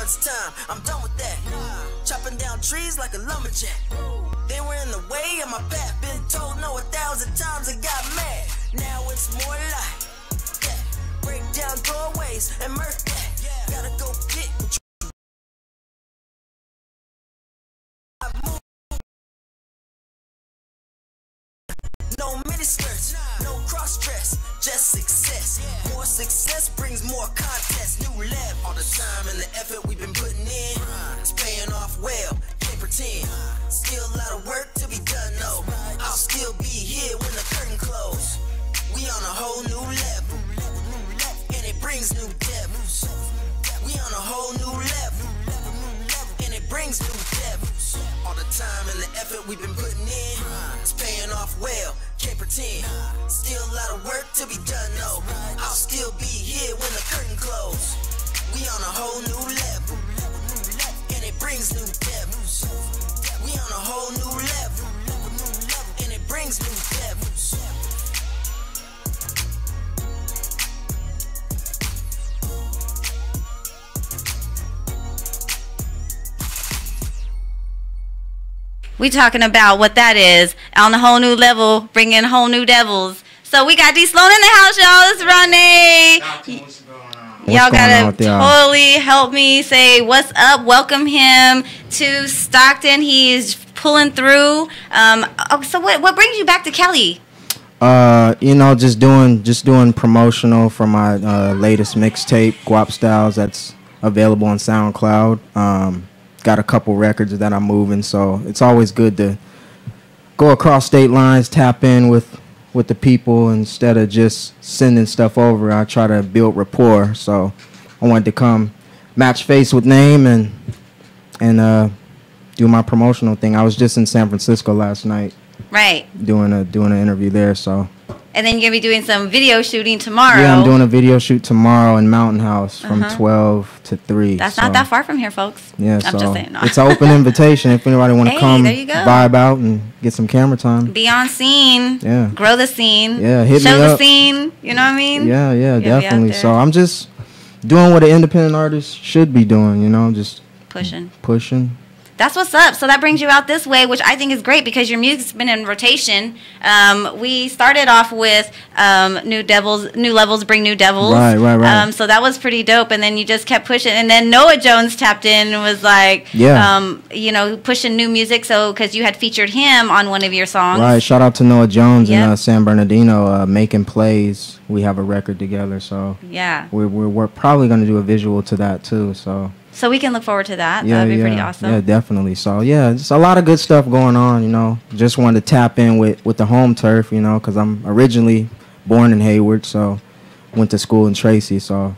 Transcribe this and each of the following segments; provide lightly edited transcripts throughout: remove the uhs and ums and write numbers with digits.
one's time. I'm done with that. Chopping down trees like a lumberjack. They were in the way of my path. Been told no 1,000 times and got mad. Now it's more like that. Break down doorways and murk that. Gotta go get what you. No miniskirts, no cross dress, just success. More success brings more contest. New lab all the time and the effort we've been putting in. It's paying off well, can't pretend. Still a lot of work to be done though. I'll still be here when the curtain close. We on a whole new level, and it brings new devils. We on a whole new level, and it brings new devils. All the time and the effort we've been putting in, it's paying off well, can't pretend. Still a lot of work to be done though. I'll still be here when the curtain close. We on a whole new level, and it brings new devils. We on a whole new level, and it brings new devils. We talking about what that is on a whole new level, bringing whole new devils. So we got D Sloan in the house, y'all. It's Ronnie. Y'all gotta totally help me say what's up. Welcome him to Stockton. He's pulling through. So what brings you back to Cali? You know, just doing promotional for my latest mixtape, Guap Styles. That's available on SoundCloud. Got a couple records that I'm moving, so it's always good to go across state lines, tap in with the people instead of just sending stuff over. I try to build rapport, so I wanted to come match face with name and do my promotional thing. I was just in San Francisco last night, right? Doing an interview there, so. And then you're gonna be doing some video shooting tomorrow. Yeah, I'm doing a video shoot tomorrow in Mountain House from 12 to 3. That's not that far from here, folks. Yeah, I'm just saying. No. It's an open invitation if anybody want to come there you go. vibe out and get some camera time. Be on scene. Yeah. Grow the scene. Yeah, hit me Show the up. scene. You know what I mean? Yeah, definitely. So I'm just doing what an independent artist should be doing, you know, just pushing. That's what's up. So that brings you out this way, which I think is great because your music's been in rotation. We started off with New Levels Bring New Devils. Right. So that was pretty dope. And then you just kept pushing. And then Noah Jones tapped in and was like, you know, pushing new music. So because you had featured him on one of your songs. Right. Shout out to Noah Jones and San Bernardino, Making Plays. We have a record together. So yeah, we're probably going to do a visual to that too. So we can look forward to that. That'd be pretty awesome. Yeah, definitely. So, yeah, just a lot of good stuff going on, you know. Just wanted to tap in with the home turf, you know, because I'm originally born in Hayward, so went to school in Tracy. So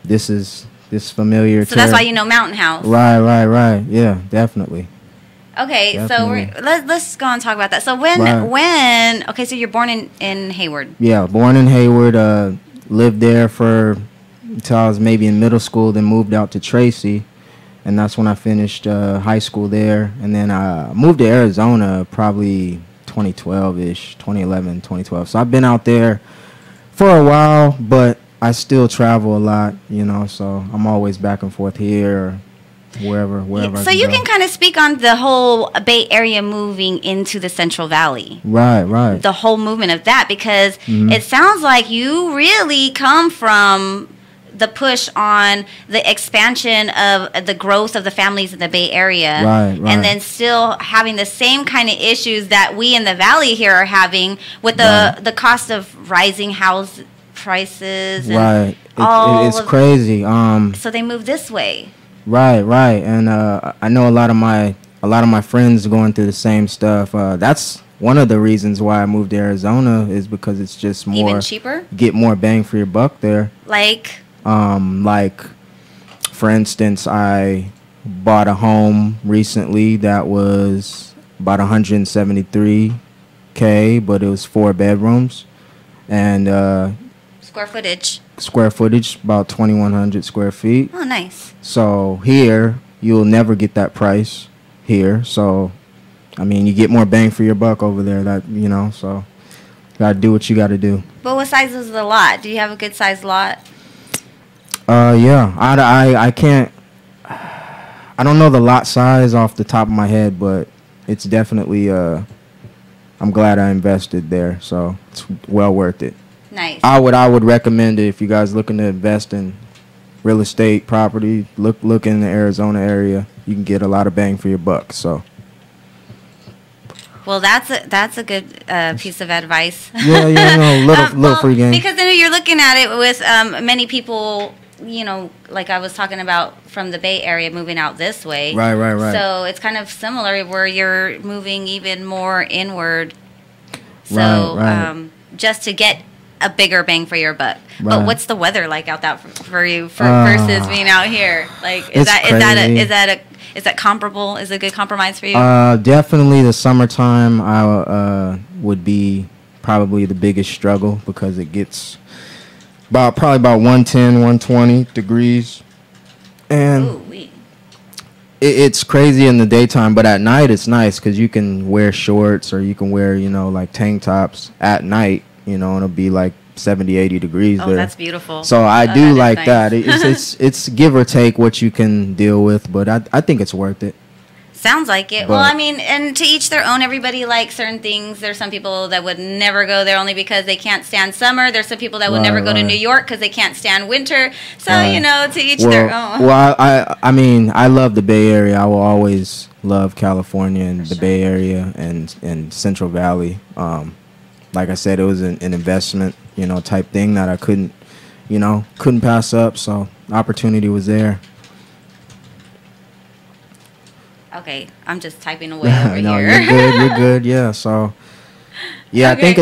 this is familiar. So that's why you know Mountain House. Right. Yeah, definitely. Okay, definitely. So let's go and talk about that. So when okay, so you're born in Hayward. Yeah, born in Hayward, lived there until I was maybe in middle school, then moved out to Tracy, and that's when I finished high school there. And then I moved to Arizona probably 2012-ish, 2011, 2012. So I've been out there for a while, but I still travel a lot, you know, so I'm always back and forth here or wherever. So you can kind of speak on the whole Bay Area moving into the Central Valley. Right. The whole movement of that, because it sounds like you really come from the push on the expansion of the growth of the families in the Bay Area, right. And then still having the same kind of issues that we in the Valley here are having with the cost of rising house prices. And it's crazy. So they move this way. Right. And I know a lot of my friends going through the same stuff. That's one of the reasons why I moved to Arizona is because it's just more even cheaper. Get more bang for your buck there. Like, for instance, I bought a home recently that was about $173K, but it was 4 bedrooms, and square footage about 2,100 square feet. Oh, nice. So here you'll never get that price here. So, I mean, you get more bang for your buck over there. That so gotta do what you gotta do. But what size is the lot? Do you have a good sized lot? Yeah, I can't I don't know the lot size off the top of my head, but it's definitely I'm glad I invested there, so it's well worth it. Nice. I would recommend it if you guys looking to invest in real estate property. Look in the Arizona area. You can get a lot of bang for your buck. So. Well, that's a good piece of advice. Yeah, no, little free game. Because then you're looking at it with many people, you know, like I was talking about from the Bay Area moving out this way. Right. So it's kind of similar where you're moving even more inward. So Right. Just to get a bigger bang for your buck. Right. But what's the weather like out that for you versus being out here? Like is that comparable? Is it a good compromise for you? Definitely the summertime would be probably the biggest struggle because it gets probably about 110, 120 degrees. And it's crazy in the daytime, but at night it's nice because you can wear shorts or you can wear, you know, like tank tops at night, you know, and it'll be like 70, 80 degrees there. Oh, that's beautiful. So I do like nice. that. It's give or take what you can deal with, but I think it's worth it. Sounds like it. But, well, I mean, and to each their own. Everybody likes certain things. There's some people that would never go there only because they can't stand summer. There's some people that would never go to New York because they can't stand winter. So, you know, to each their own. Well, I mean, I love the Bay Area. I will always love California and the Bay Area and Central Valley. Like I said, it was an investment, you know, type thing that I couldn't pass up. So opportunity was there. Okay, I'm just typing away over no, here. You're good. Yeah. So, yeah, Okay. I think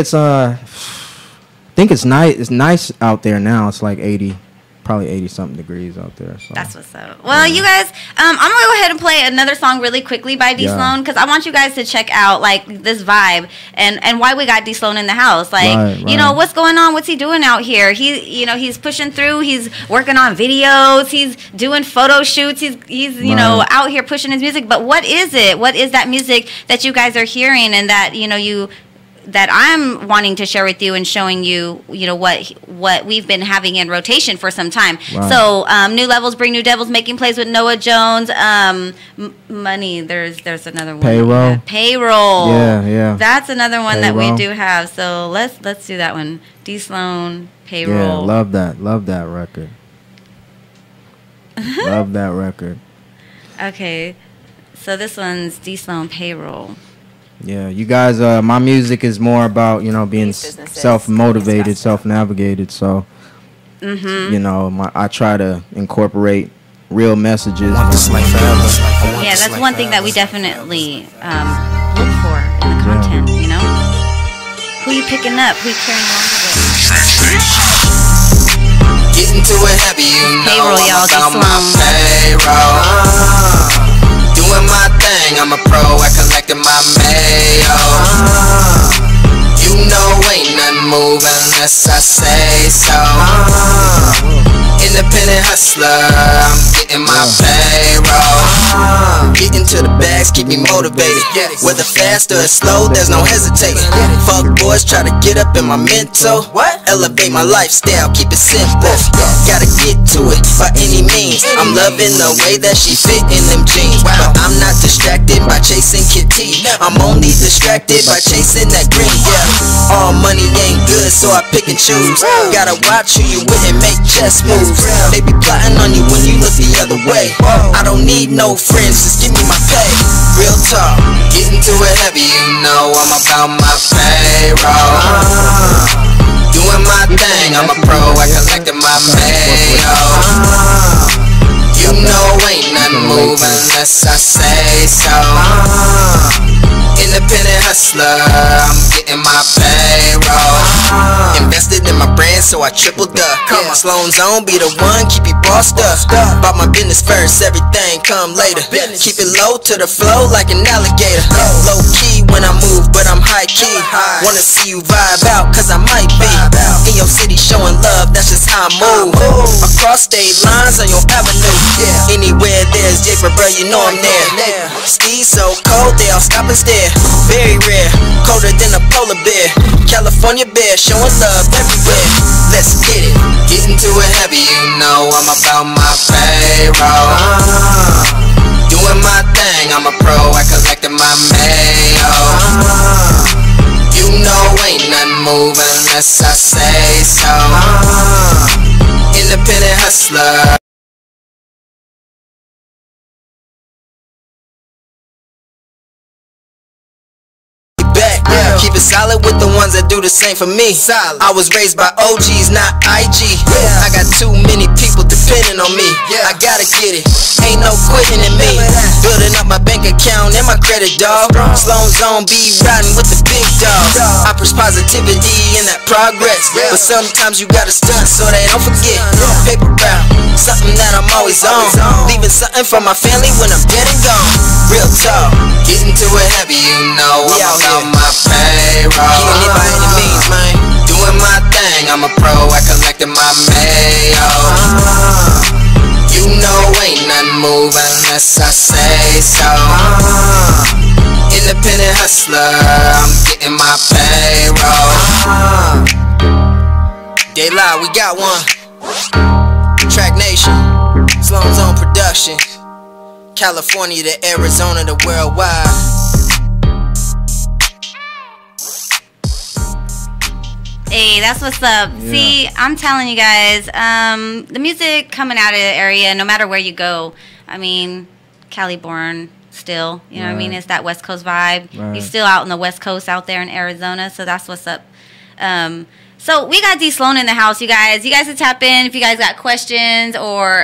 it's nice. It's nice out there now. It's like 80, probably 80-something degrees out there. So. That's what's up. Well, you guys, I'm gonna go ahead and play another song really quickly by D Sloan because I want you guys to check out like this vibe and why we got D Sloan in the house. Like, you know, what's going on? What's he doing out here? He's pushing through. He's working on videos. He's doing photo shoots. He's you know, out here pushing his music. But what is it? What is that music that you guys are hearing and that that I'm wanting to share with you and showing you, you know, what we've been having in rotation for some time. So, New Levels Bring New Devils, Making Plays with Noah Jones, Money. There's another one. Payroll. Yeah. That's another one that we do have. So let's do that one. D Sloan, Payroll. Yeah, love that record. Love that record. Okay, so this one's D Sloan, Payroll. Yeah, you guys, my music is more about, you know, being self-motivated, self-navigated. So, you know, I try to incorporate real messages. Yeah, that's one thing that we definitely look for in the content, you know? Who you picking up? Who you carrying along with? Getting to it happy, you know. Payroll, y'all, I'm about my payroll. Doing my thing, I'm a pro, I collected my mayo. You know ain't nothing moving unless I say so. Independent hustler, I'm getting my payroll. Getting to the bags, keep me motivated. Whether fast or slow, there's no hesitating. Fuck boys, try to get up in my mental. Elevate my lifestyle, keep it simple. Gotta get to it by any means. I'm loving the way that she fit in them jeans. But I'm not distracted by chasing kitty. I'm only distracted by chasing that green. Yeah, all money ain't good, so I pick and choose. Gotta watch who you with and make chess moves. They be plotting on you when you look the other way. I don't need no friends, just give me my pay. Real talk, getting to it heavy, you know I'm about my payroll. Doing my thing, I'm a pro, I collected my mayo. You know ain't nothing moving unless I say so. Independent hustler, I'm getting my payroll. Invested in my brand, so I tripled up. Sloan Zone be the one, keep you bossed up. Bought my business first, everything come later. Keep it low to the flow like an alligator. Low key when I move, but I'm high key. Wanna see you vibe out, cause I might be in your city showing love, that's just how I move. Across state lines on your avenue. Anywhere there's Jafer, bro, you know I'm there. Ski so cold, they all stop and stare. Very rare, colder than a polar bear. California bear, showing love everywhere. Let's get it, getting to it heavy, you know I'm about my payroll. I'm a pro at collecting my mayo. You know ain't nothing moving unless I say so. Independent hustler. Keep it solid with the ones that do the same for me. I was raised by OGs, not IG. I got too many people depending on me. I gotta get it, ain't no quitting in me. Building up my bank account and my credit, dog. Sloan zone, be riding with the big dogs. I push positivity in that progress, but sometimes you gotta stunt so they don't forget. Paper route, something that I'm always on. Leaving something for my family when I'm dead and gone. Real talk, getting to it heavy, you know I'm about my payroll. Keeping it by any means, man. Doing my thing, I'm a pro at collecting my mayo. You know ain't nothing moving unless I say so. Independent hustler, I'm getting my payroll. They lie, we got one. Track Nation, Sloan Zone Production. California to Arizona to worldwide. Hey, that's what's up. Yeah. See, I'm telling you guys, the music coming out of the area, no matter where you go, I mean, Cali born still, you know what I mean? It's that West Coast vibe. You're still out on the West Coast out there in Arizona, so that's what's up. So we got D Sloan in the house, you guys. You guys can tap in if you guys got questions or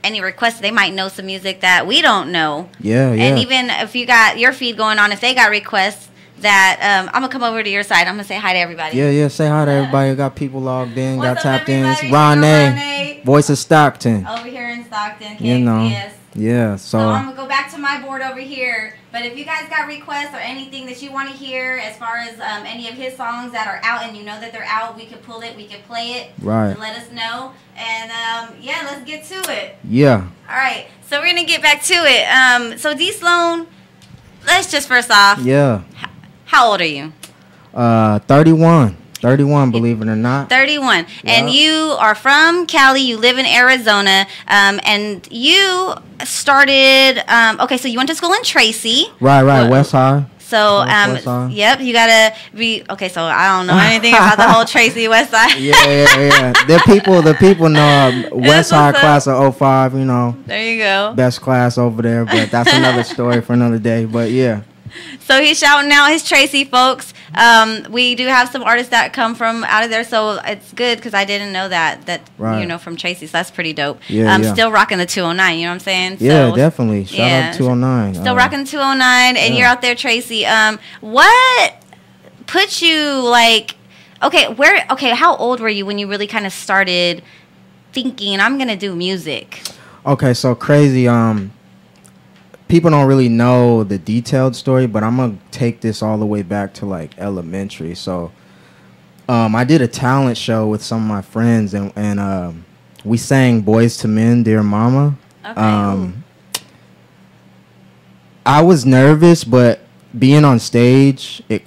any requests. They might know some music that we don't know. Yeah. And even if you got your feed going on, if they got requests, that I'm gonna come over to your side. I'm gonna say hi to everybody. Yeah. Say hi to everybody. Got people logged in, got tapped in. Ronnie, voice of Stockton. Over here in Stockton, KXVS. You know. Yeah. So I'm gonna go back to my board over here. But if you guys got requests or anything that you want to hear, as far as any of his songs that are out, and you know that they're out, we can pull it, we can play it. Right. Let us know. And yeah, let's get to it. Yeah. All right. So we're gonna get back to it. So D Sloan, let's just first off. Yeah. How old are you? 31. 31, believe it or not. 31. Yep. And you are from Cali. You live in Arizona. And you started, okay, so you went to school in Tracy. Right, West High. So, yep, you gotta be, okay, so I don't know anything about the whole Tracy West Side. Yeah. The people know West High class of 05, you know. There you go. Best class over there, but that's another story for another day, but yeah. So he's shouting out his Tracy folks. We do have some artists that come from out of there, so it's good because I didn't know that you know, from Tracy. So that's pretty dope. Yeah. Still rocking the 209. You know what I'm saying? Yeah, so, definitely. Shout out 209. Still rocking 209, and you're out there, Tracy. What put you like? Okay, how old were you when you really kind of started thinking I'm gonna do music? Okay, so crazy. People don't really know the detailed story, but I'm gonna take this all the way back to like elementary. So I did a talent show with some of my friends, and we sang Boys to Men, Dear Mama. Okay. I was nervous, but being on stage, it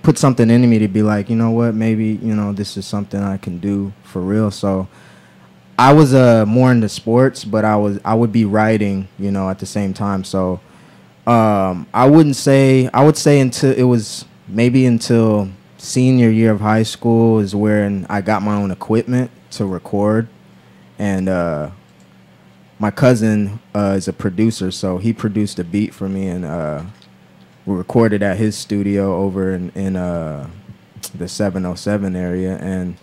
put something in me to be like, you know what, maybe, you know, this is something I can do for real. So I was more into sports, but I would be writing, you know, at the same time. So I would say until senior year of high school is where I got my own equipment to record, and my cousin is a producer, so he produced a beat for me, and we recorded at his studio over in the 707 area, and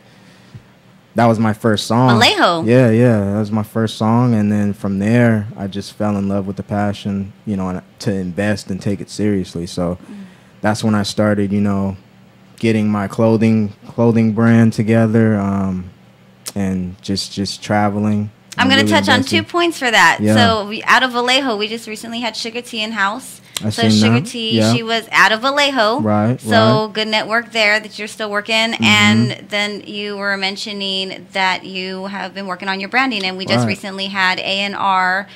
that was my first song. Vallejo. Yeah, that was my first song, and then from there, I just fell in love with the passion, you know, to invest and take it seriously. So that's when I started, you know, getting my clothing brand together, and just traveling. I'm going to touch on 2 points for that. Yeah. So out of Vallejo, we just recently had Sugar T in house. So Sugar T, she was out of Vallejo. Right. So good network there that you're still working. And then you were mentioning that you have been working on your branding. And we just recently had A&R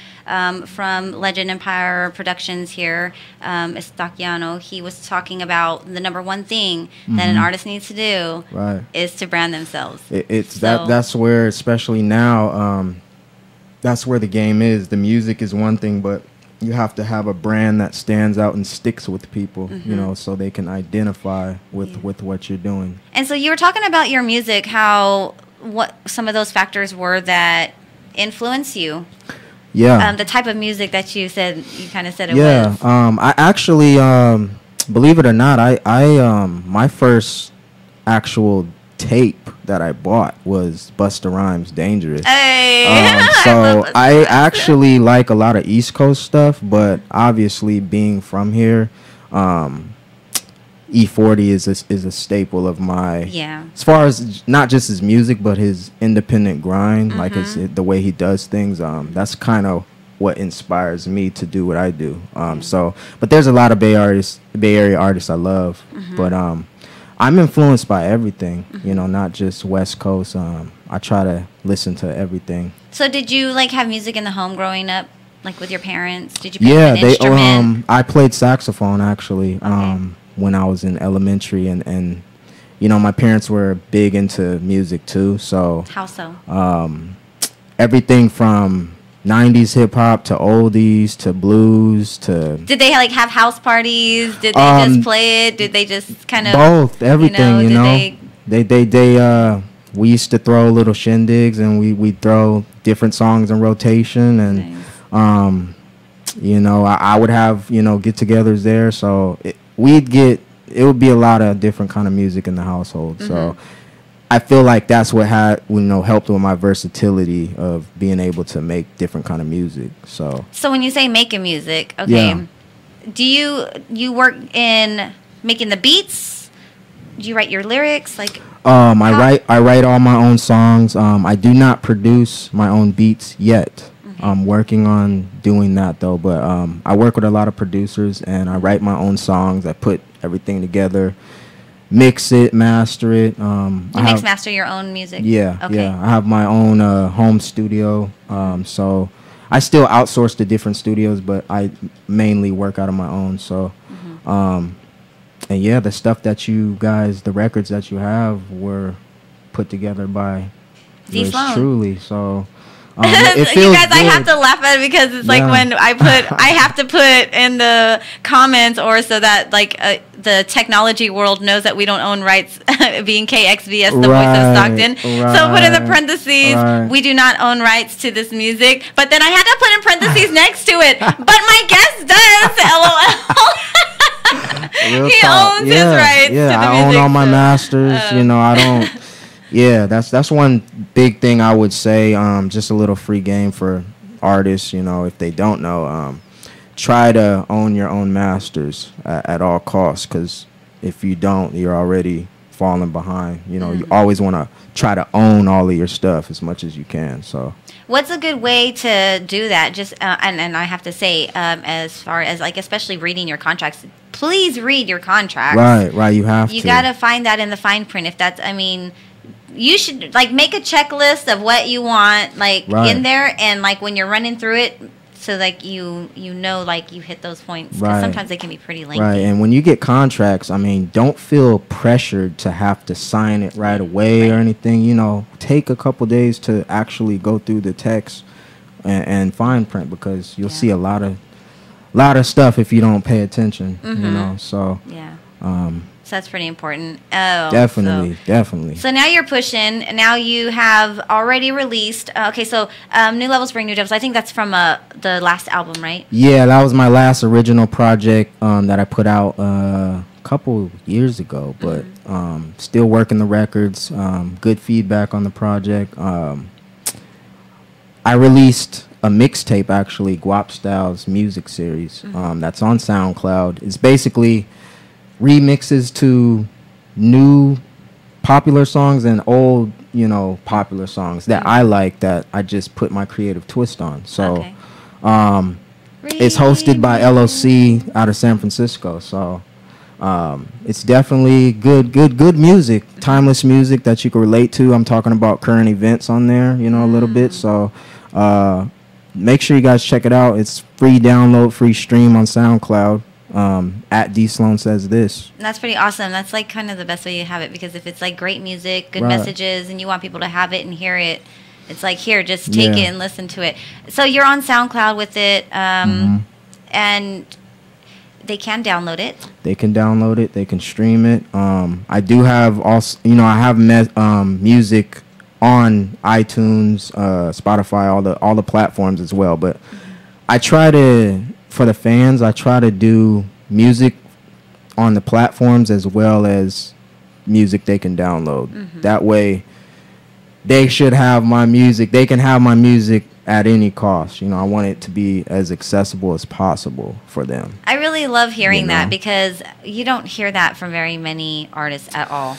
from Legend Empire Productions here, Estaquiano. He was talking about the #1 thing that an artist needs to do is to brand themselves. That's where, especially now, that's where the game is. The music is one thing, but you have to have a brand that stands out and sticks with people, you know, so they can identify with what you're doing. And so you were talking about your music, what some of those factors were that influence you. Yeah. The type of music that you kind of said it was. Yeah. I actually, believe it or not, I my first actual tape that I bought was Busta Rhymes' Dangerous. Hey. So I actually like a lot of East Coast stuff, but obviously being from here, E40 is a staple of my, as far as not just his music but his independent grind, like the way he does things. That's kind of what inspires me to do what I do. So, but there's a lot of Bay Area artists I love, but I'm influenced by everything, you know, not just West Coast. I try to listen to everything. So did you like have music in the home growing up, like with your parents? Did you play an instrument? I played saxophone actually when I was in elementary, and you know, my parents were big into music too. So how so? Everything from 90s hip hop to oldies to blues to. Did they like have house parties? Did they just play it? Did they just kind of both? Everything, you know. They we used to throw little shindigs, and we'd throw different songs in rotation, and nice. You know, I would have, you know, get-togethers there, so it would be a lot of different kind of music in the household. So I feel like that's what helped with my versatility of being able to make different kind of music. So when you say making music, okay, do you work in making the beats? Do you write your lyrics? Like I write all my own songs. I do not produce my own beats yet. I'm working on doing that though, but I work with a lot of producers, and I write my own songs. I put everything together, mix it, master it. Master your own music? Yeah, okay. Yeah. I have my own home studio, so I still outsource to different studios, but I mainly work out of my own. So, and yeah, the stuff that you guys, the records that you have, were put together by yours truly. So. It feels you guys, good. I have to laugh at it because it's like when I have to put in the comments, or so that like the technology world knows that we don't own rights, being KXVS, the voice of Stockton. So put in the parentheses, we do not own rights to this music. But then I had to put in parentheses next to it, but my guest does. LOL. He owns his rights to the music. I own all my masters. You know, I don't. Yeah, that's one big thing I would say. Just a little free game for artists, you know, if they don't know. Try to own your own masters at all costs, because if you don't, you're already falling behind. You know, you always want to try to own all of your stuff as much as you can. So, what's a good way to do that? Just and I have to say, as far as like, especially reading your contracts, please read your contracts. Right. You have to. You got to find that in the fine print. If that's, I mean. You should like make a checklist of what you want like in there, and like when you're running through it, so like you know like you hit those points, because sometimes they can be pretty lengthy. Right, and when you get contracts, I mean, don't feel pressured to have to sign it right away or anything. You know, take a couple days to actually go through the text and fine print, because you'll see a lot of stuff if you don't pay attention. You know, so so that's pretty important. Definitely. So now you're pushing. Now you have already released. So New Levels Bring New Devils. I think that's from the last album, right? Yeah, that was my last original project that I put out a couple years ago. But still working the records. Good feedback on the project. I released a mixtape, actually, Guap Styles music series. That's on SoundCloud. It's basically remixes to new popular songs and old, you know, popular songs that I like, that I just put my creative twist on. So it's hosted by LOC out of San Francisco. So it's definitely good music, timeless music that you can relate to. I'm talking about current events on there, you know, a little bit. So make sure you guys check it out. It's free download, free stream on SoundCloud. At D Sloan Says This. That's pretty awesome. That's like kind of the best way to have it, because if it's like great music, good messages, and you want people to have it and hear it, It's like, here, just take it and listen to it. So you're on SoundCloud with it, and they can download it. They can download it. They can stream it. I do have also, I have music on iTunes, Spotify, all the platforms as well. But I try to, for the fans, I try to do music on the platforms as well as music they can download. That way, they should have my music. They can have my music at any cost. I want it to be as accessible as possible for them. I really love hearing that, because you don't hear that from very many artists at all.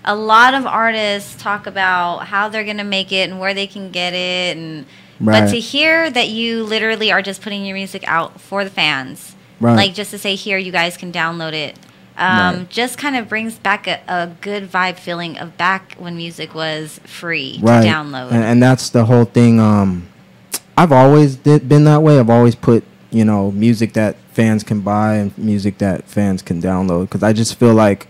A lot of artists talk about how they're going to make it and where they can get it, but to hear that you literally are just putting your music out for the fans, like just to say, here, you guys can download it, just kind of brings back a good vibe feeling of back when music was free to download. And that's the whole thing. I've always been that way. I've always put, music that fans can buy and music that fans can download, because I just feel like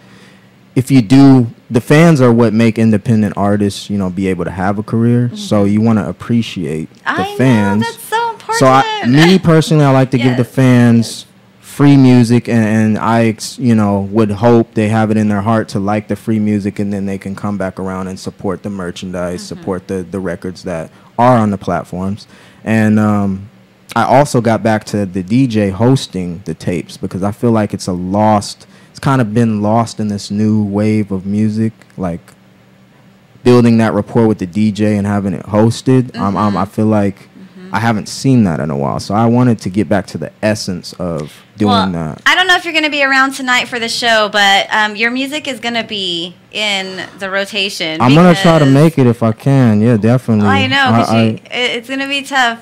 if you do, the fans are what make independent artists, be able to have a career. So you want to appreciate the fans. Know, that's so important. So me personally, I like to give the fans free music, and I, would hope they have it in their heart to like the free music, and then they can come back around and support the merchandise, support the records that are on the platforms. And I also got back to the DJ hosting the tapes, because I feel like it's kind of been lost in this new wave of music, like building that rapport with the DJ and having it hosted. I feel like I haven't seen that in a while, so I wanted to get back to the essence of doing that. I don't know if you're going to be around tonight for the show, but your music is going to be in the rotation. I'm going to try to make it if I can. Yeah, definitely. I know, it's going to be tough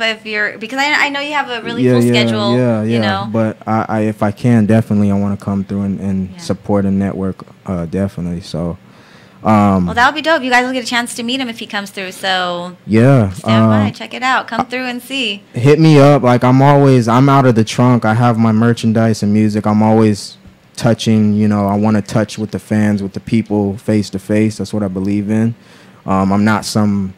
because I know you have a really full schedule. Yeah. But if I can, definitely, I want to come through and support and network, definitely. So. Well, that would be dope. You guys will get a chance to meet him if he comes through. So stand by, check it out, come through and see. Hit me up. Like I'm out of the trunk. I have my merchandise and music. I'm always touching. I want to touch with the fans, with the people, face to face. That's what I believe in. I'm not some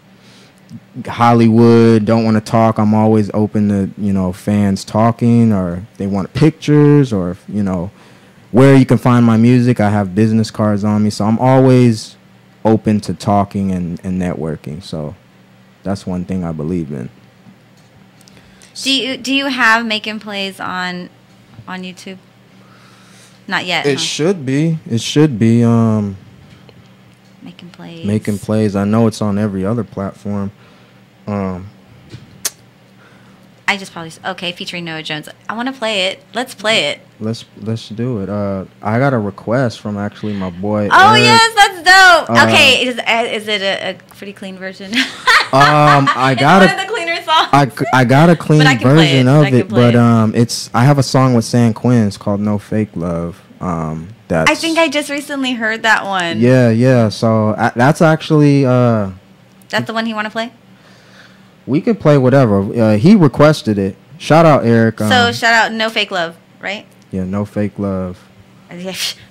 Hollywood. Don't want to talk. I'm always open to fans talking, or they want pictures, or where you can find my music. I have business cards on me, so I'm always open to talking and networking. So that's one thing I believe in. Do you have making plays on YouTube? Not yet. It should be. Making plays. I know it's on every other platform. I just probably featuring Noah Jones. I want to play it. Let's play it. Let's do it. I got a request from actually my boy. Oh Eric. Yes, that's dope. Okay, is it a pretty clean version? I got one of the cleaner songs. I got a clean version of it, but I have a song with San Quinn. It's called No Fake Love. I think I just recently heard that one. Yeah. So that's actually that's the one you want to play? We could play whatever. He requested it. Shout out, Eric. So shout out No Fake Love, right? Yeah, No Fake Love.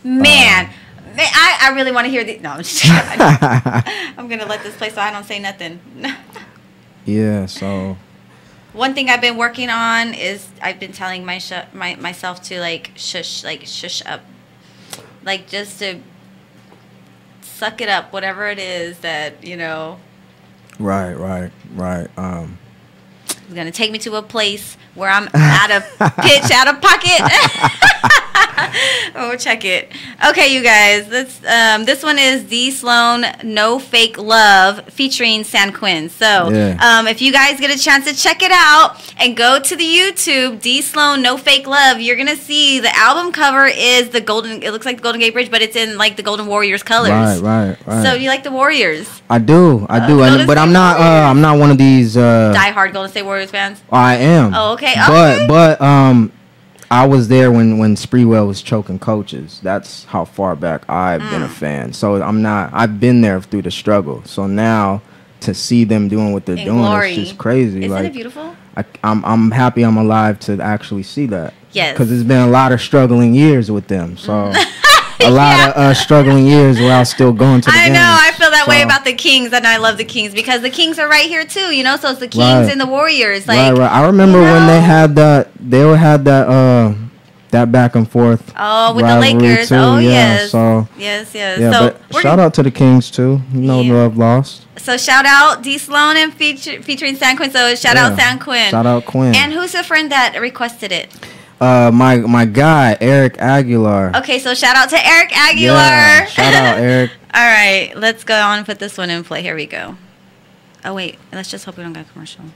Man, I really want to hear the. No, I'm just kidding. I'm gonna let this play so I don't say nothing. Yeah. So. One thing I've been working on is I've been telling myself to shush up, like just to suck it up, whatever it is that Right. It's gonna take me to a place where I'm out of pitch, out of pocket. Oh, check it. Okay, you guys. This one is D Sloan, No Fake Love, featuring San Quinn. So, if you guys get a chance to check it out and go to the YouTube, D Sloan, No Fake Love, you're gonna see the album cover is the golden. It looks like the Golden Gate Bridge, but it's in like the Golden Warriors colors. Right. So you like the Warriors? I do. But I'm not one of these diehard Golden State Warriors fans. I am. Oh, okay. But I was there when Spreewell was choking coaches. That's how far back I've been a fan. So I've been there through the struggle. So now to see them doing what they're doing, it's just crazy. Isn't it beautiful? I'm happy I'm alive to actually see that. Yes. Because it's been a lot of struggling years with them. So a lot of struggling years while still going to the I games. know. I feel that way about the Kings, and I love the Kings because the Kings are right here too. You know, so it's the Kings and the Warriors. Like, right. I remember when they had that. They had that. That back and forth. Oh, with the Lakers. Too. Oh, yeah, yes. So, yes. Yeah, so but shout out to the Kings too. Love lost. So shout out D Sloan and featuring San Quinn. So shout out San Quinn. Shout out Quinn. And who's the friend that requested it? My guy Eric Aguilar. Okay, so shout out to Eric Aguilar. Yeah, shout out Eric. All right, let's go on and put this one in play. Here we go. Oh wait, let's just hope we don't get a commercial. D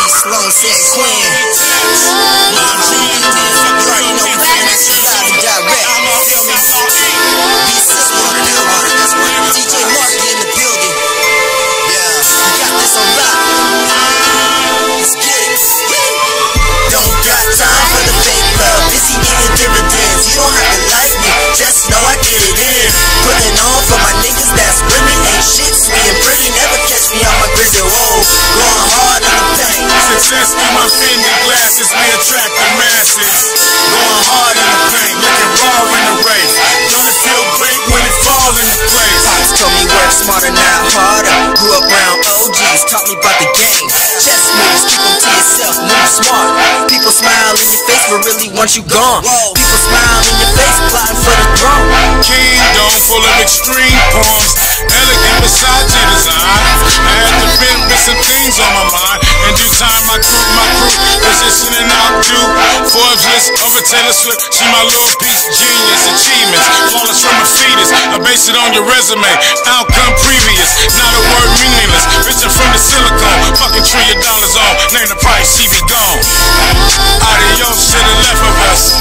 Sloan said Quinn. You already know Quinn. Live and direct. Feel me? B6 in the building. DJ Mark in the building. Yeah, we got this on lock. Let's get it. Don't got time for the fake love. Busy getting dividends. You don't have to like me. Just know I get it in. Putting on for my niggas that's really ain't shit. Sweet and pretty. Never catch me on my grizzly. Whoa, going hard in the paint. Success through my Fendi glasses, we attract the masses. Going hard in the paint, looking raw in the race. Gonna feel great when it falls into place. Pops told me work smarter, not harder. Grew up around OGs, taught me about the game. Chess moves, keep them to yourself, move smart. People smile in your face, but really want you gone. People smile in your face, plotting for the throne. Kingdom full of extreme poems, elegant misogyny design. I had to bend with some things on my mind. In due time, my crew, positioning outdo. Forbes list over Taylor Swift. She my little piece, genius, achievements. Flawless from a fetus. I base it on your resume. Outcome previous, not a word meaningless. Bitchin' from the silicone, fucking $1 trillion on. Name the price, she be gone. Adios to the left of us.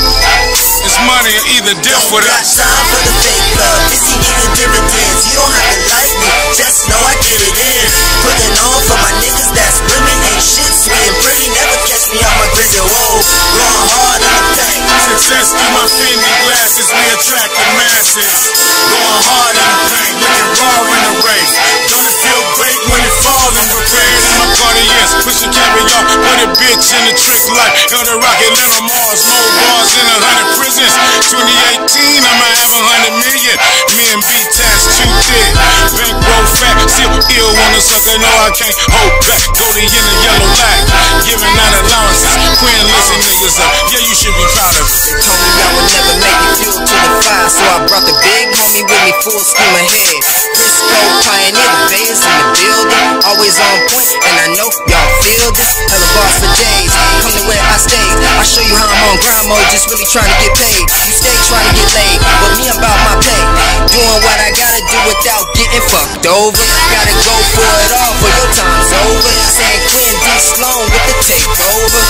It's money or either death with us. Got time for the fake love. Busy getting dividends. You don't have to like me. Just know I get it in. Putting on for my niggas that's really ain't shit. Sweet and pretty. Never catch me on my grizzly. Whoa, going hard in the paint. Success through my Fendi glasses, we attract the masses. Going hard in the paint, looking raw in the race. Gonna feel great when it falls in the place. My Cartiers, pushing caviar, put a bitch in the trick like Elder Rocket, Little Mars, more bars in 100 prisons. 2018, I'ma have 100 million. Me and B-Tash too thick. Bankroll fat, still ill on the sucker. No, I can't hold back. Goldie in the yellow light, giving out allowances. Quinn listen niggas up. Yeah, you should be proud of it. They told me I would never make it fuel to the fire, so I brought the big homie with me full steam ahead. Crisco pioneer, the Bay's in the building, always on point, and I know y'all feel this. Hella bars for days, come to where I stay. I show you how I'm on grind mode, just really trying to get paid. You stay trying to get laid, but me about my pay. Doing what I gotta do without getting fucked over. Gotta go for it all, for your time's over. San Quinn, D Sloan with the takeover.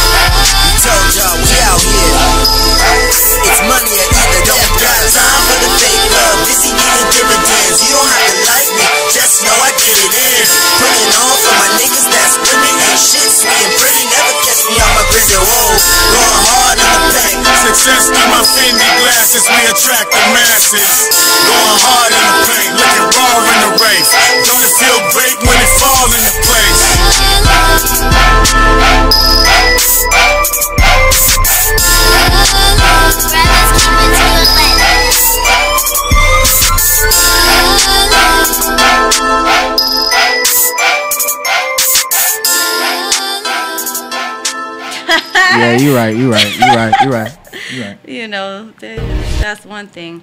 We told y'all we out here. It's money or either. Don't got time for the fake love. Busy getting dividends. You don't have to like me. Just know I get it in. Putting on for my niggas that's really ain't shit. Sweet and pretty. Never catch me on my grizzly. Whoa, going hard in the paint. Success through my Fendi glasses, we attract the masses. Going hard in the paint, looking raw in the race. Gonna feel great when it falls into place. Yeah, you're right. You know, that's one thing.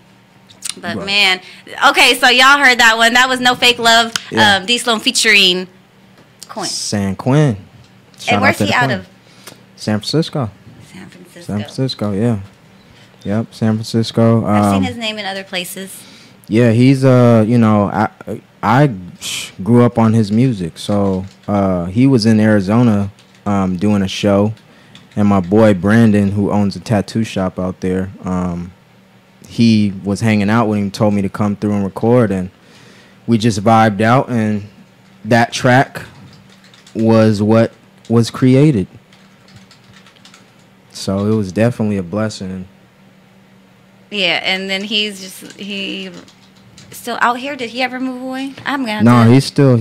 But man, okay, so y'all heard that one. That was No Fake Love, D Sloan featuring Quinn. San Quinn. And where's he out of? San Francisco. San Francisco. San Francisco, yeah. Yep, San Francisco. I've seen his name in other places. Yeah, he's you know, I grew up on his music. So he was in Arizona doing a show, and my boy Brandon, who owns a tattoo shop out there, he was hanging out with him, told me to come through and record, and we just vibed out, and that track was what was created. So it was definitely a blessing. Yeah, and then he still out here. Did he ever move away? I'm gonna No, he's still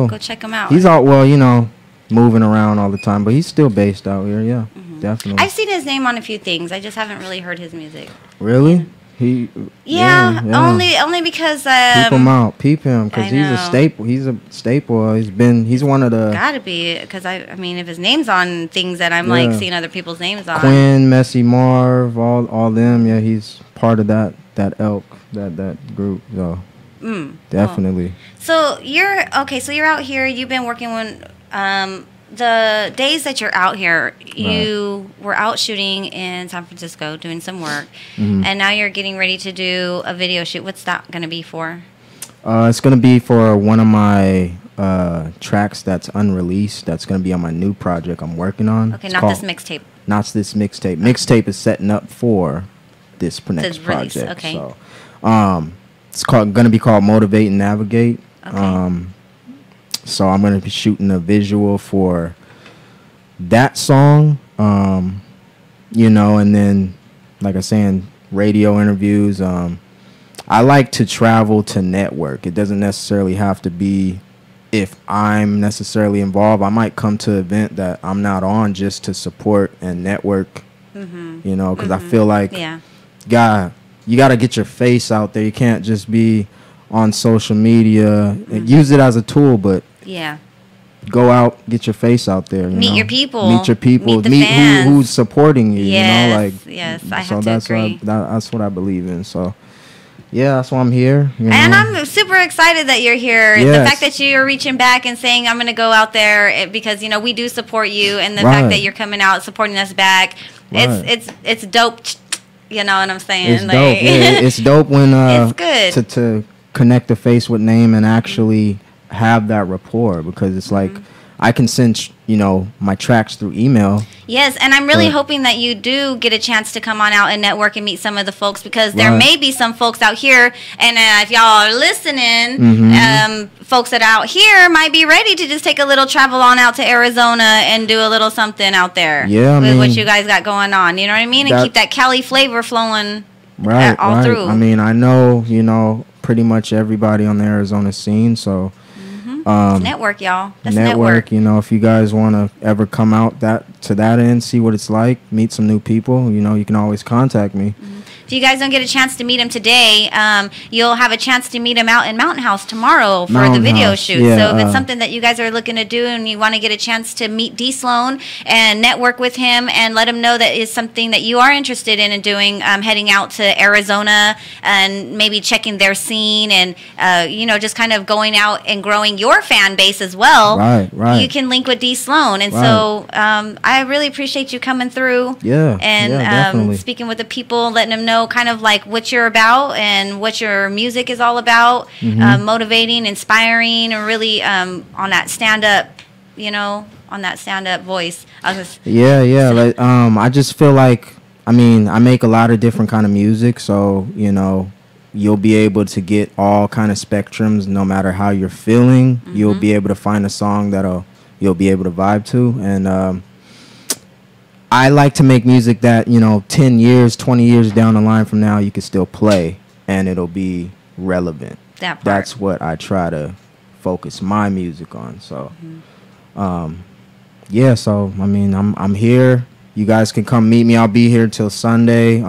go check him out. He's out, well, you know, moving around all the time, but he's still based out here, yeah. Mm-hmm. definitely. I've seen his name on a few things. I just haven't really heard his music. Really? Yeah, only because peep him out, peep him, because he's a staple. He's a staple. He's one of the. Gotta be, because I mean, if his name's on things that I'm like seeing other people's names on. Quinn, Messy Marv, all them. Yeah, he's part of that elk, that group. So definitely. So you're out here. You've been working when the days that you're out here, you were out shooting in San Francisco doing some work, and now you're getting ready to do a video shoot. What's that going to be for? It's going to be for one of my tracks that's unreleased. That's going to be on my new project I'm working on. Okay, not this mixtape. Not this mixtape. Mixtape is setting up for this next project. Okay. So, it's going to be called Motivate and Navigate. Okay. So I'm going to be shooting a visual for that song, you know, and then, like I was saying, radio interviews. I like to travel to network. It doesn't necessarily have to be if I'm necessarily involved. I might come to an event that I'm not on just to support and network, you know, because I feel like you got to get your face out there. You can't just be on social media. Use it as a tool, but go out, get your face out there. Meet your people. Meet your people. Meet the fans. Who's supporting you. Yes, you know, like I have to agree. That's what I believe in. So, yeah, that's why I'm here. And I'm super excited that you're here. Yes. The fact that you're reaching back and saying I'm going to go out there because you know we do support you, and the fact that you're coming out supporting us back, it's dope. You know what I'm saying? It's dope. Yeah, it's dope when it's good to connect the face with name and actually have that rapport, because it's like I can send my tracks through email. Yes, and I'm really hoping that you do get a chance to come on out and network and meet some of the folks, because there may be some folks out here, and if y'all are listening, folks that are out here might be ready to just take a little travel on out to Arizona and do a little something out there. Yeah, with what you guys got going on. You know what I mean? And keep that Cali flavor flowing all through. I mean, I know, pretty much everybody on the Arizona scene, so network, y'all. That's network. You know, if you guys want to ever come out to that end, see what it's like, meet some new people, you can always contact me. If you guys don't get a chance to meet him today, you'll have a chance to meet him out in Mountain House tomorrow for the video shoot. Yeah, so if it's something that you guys are looking to do and you want to get a chance to meet D. Sloan and network with him and let him know that is something that you are interested in and doing, heading out to Arizona and maybe checking their scene and, just kind of going out and growing your fan base as well. Right. You can link with D. Sloan. And so I really appreciate you coming through. Yeah. And speaking with the people, letting them know kind of like what you're about and what your music is all about, motivating, inspiring, and really on that stand-up, on that stand-up voice. Like, I just feel like, I make a lot of different kind of music, so, you'll be able to get all kind of spectrums no matter how you're feeling. You'll be able to find a song you'll be able to vibe to, and I like to make music that, 10 years, 20 years down the line from now, you can still play and it'll be relevant. That's what I try to focus my music on. So, I'm here. You guys can come meet me. I'll be here till Sunday,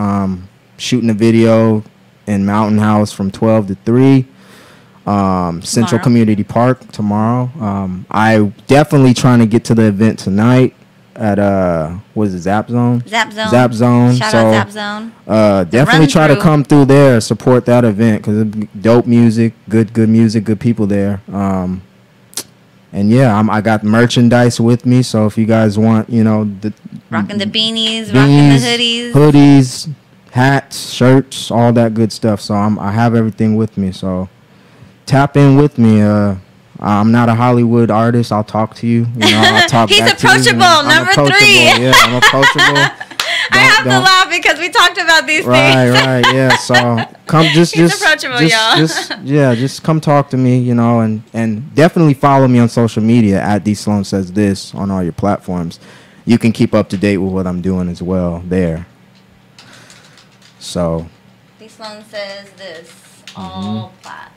shooting a video in Mountain House from 12 to 3. Central Community Park tomorrow. I definitely trying to get to the event tonight at what is it, Zap Zone? Zap Zone. Shout out Zap Zone. Definitely try to come through there, support that event, because dope music, good music, good people there. And I got merchandise with me, so if you guys want, rocking the beanies, rocking the hoodies, hats, shirts, all that good stuff. So I have everything with me. So tap in with me. I'm not a Hollywood artist. I'll talk to you. I'll talk He's back approachable. To you. Number 3. Yeah, I'm approachable. I have to laugh because we talked about these things. Right. Yeah. So come, just approachable, y'all. Just come talk to me. And definitely follow me on social media at D Sloan Says This on all your platforms. You can keep up to date with what I'm doing as well there. So. D Sloan Says This all platforms.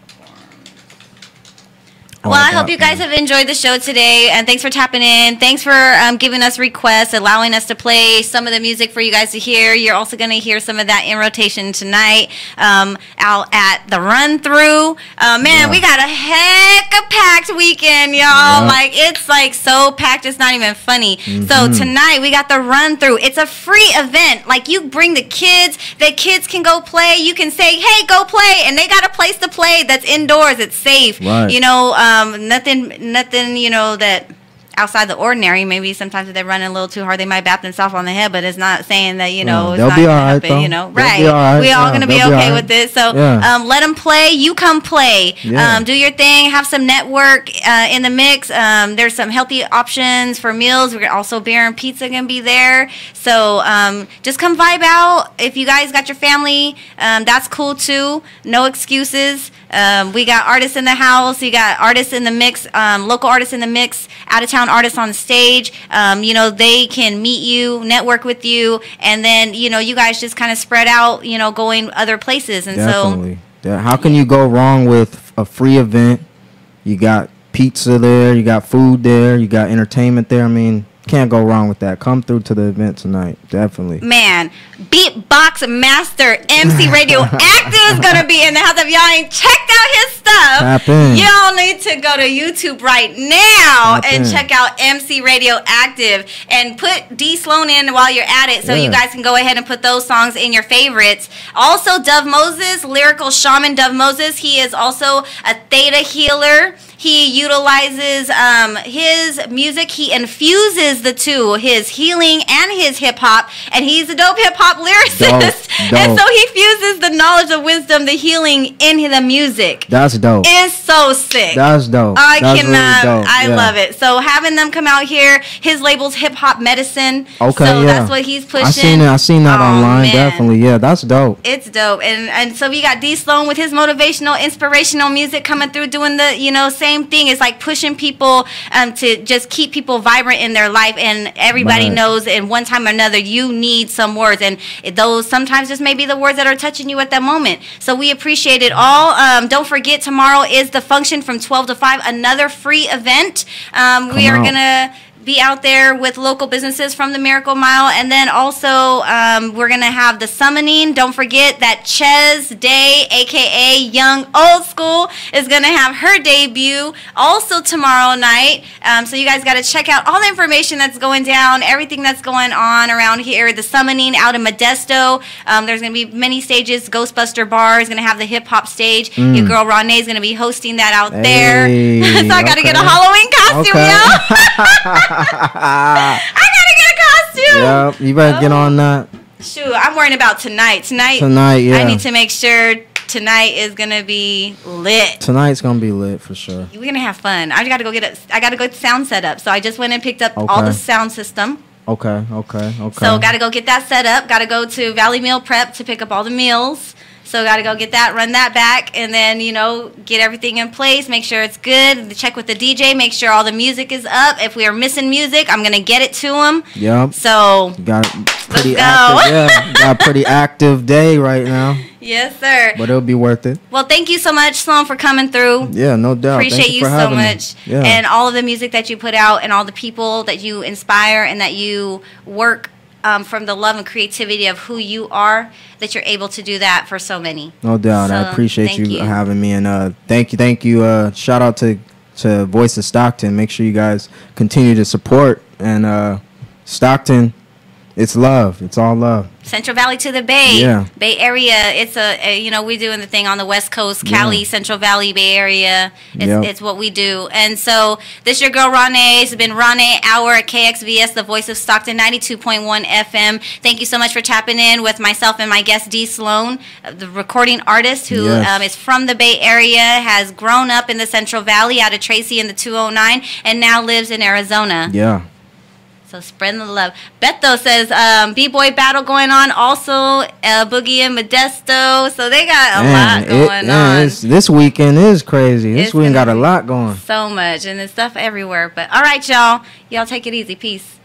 Well, I hope you guys have enjoyed the show today, and thanks for tapping in. Thanks for giving us requests, allowing us to play some of the music for you guys to hear. You're also going to hear some of that in rotation tonight out at the run-through. Man, we got a heck of packed weekend, y'all. Like, it's like so packed, it's not even funny. So tonight, we got the run-through. It's a free event. Like, you bring the kids can go play. You can say, hey, go play, and they got a place to play that's indoors. It's safe. Right. You know, nothing, you know, that outside the ordinary. Maybe sometimes if they're running a little too hard, they might bap themselves on the head, but it's not saying that, you know, it's not going to happen, you know. Right. We all going to be okay with this. So let them play. You come play. Do your thing. Have some network in the mix. There's some healthy options for meals. We're also beer and pizza going to be there. So just come vibe out. If you guys got your family, that's cool too. No excuses. We got artists in the house. You got artists in the mix, local artists in the mix, out-of-town artists on stage. You know, they can meet you, network with you, and then, you know, you guys just kind of spread out, you know, going other places. And Definitely. So how can you go wrong with a free event? You got pizza there, you got food there, you got entertainment there. I mean, can't go wrong with that. Come through to the event tonight. Definitely. Man, Beatbox Master MC Radioactive is going to be in the house. If y'all ain't checked out his stuff, Tap in. Y'all need to go to YouTube right now and check out MC Radioactive and put D Sloan in while you're at it, so you guys can go ahead and put those songs in your favorites. Also, Dove Moses, lyrical shaman Dove Moses. He is also a theta healer. He utilizes his music. He infuses the two, his healing and his hip-hop. And he's a dope hip-hop lyricist. Dope. And so he fuses the knowledge, the wisdom, the healing in the music. That's dope. It's so sick. That's dope. That's cannot. Really dope. I love it. So having them come out here, his label's Hip-Hop Medicine. Okay, so that's what he's pushing. I seen that online, man. Definitely. Yeah, that's dope. It's dope. And so we got D Sloan with his motivational, inspirational music coming through, doing the, you know, same thing. It's like pushing people to just keep people vibrant in their life, and everybody knows in one time or another you need some words, and those sometimes just may be the words that are touching you at that moment. So we appreciate it all. Don't forget, tomorrow is the function from 12 to 5, another free event. We are gonna be out there with local businesses from the Miracle Mile, and then also we're gonna have the summoning. Don't forget that Ches Day, aka Young Old School, is gonna have her debut also tomorrow night. So you guys got to check out all the information that's going down, everything that's going on around here. The summoning out in Modesto. There's gonna be many stages. Ghostbuster Bar is gonna have the hip hop stage. Your girl Ronee is gonna be hosting that out there. So I gotta get a Halloween costume, y'all. I gotta get a costume. Yep, you better get on that. Shoot, I'm worrying about tonight. Tonight, yeah. I need to make sure tonight is gonna be lit. Tonight's gonna be lit for sure. We're gonna have fun. I gotta go get I gotta go sound set up. So I just went and picked up all the sound system. Okay. So gotta go get that set up. Gotta go to Valley Meal Prep to pick up all the meals. So got to go get that, run that back, and then, you know, get everything in place, make sure it's good, check with the DJ, make sure all the music is up. If we are missing music, I'm going to get it to him. Yep. So got pretty active, got a pretty active day right now. Yes, sir. But it'll be worth it. Well, thank you so much, Sloan, for coming through. Yeah, no doubt. Appreciate you so much. Yeah. And all of the music that you put out and all the people that you inspire and that you work from the love and creativity of who you are, that you're able to do that for so many. No doubt. So, I appreciate you having me, and thank you. Shout out to Voice of Stockton. Make sure you guys continue to support, and Stockton, it's love. It's all love. Central Valley to the Bay. Yeah. Bay Area. It's we're doing the thing on the West Coast, Cali, Central Valley, Bay Area. It's what we do. And so this your girl Ronee. It's been Ronee Hour at KXVS, the voice of Stockton, 92.1 FM. Thank you so much for tapping in with myself and my guest D Sloan, the recording artist who is from the Bay Area, has grown up in the Central Valley out of Tracy in the 209, and now lives in Arizona. Yeah. So spreading the love. Beto says B-Boy battle going on. Also Boogie and Modesto. So they got a lot going on. This weekend is crazy. This weekend got a lot going. So much. And there's stuff everywhere. But all right, y'all. Y'all take it easy. Peace.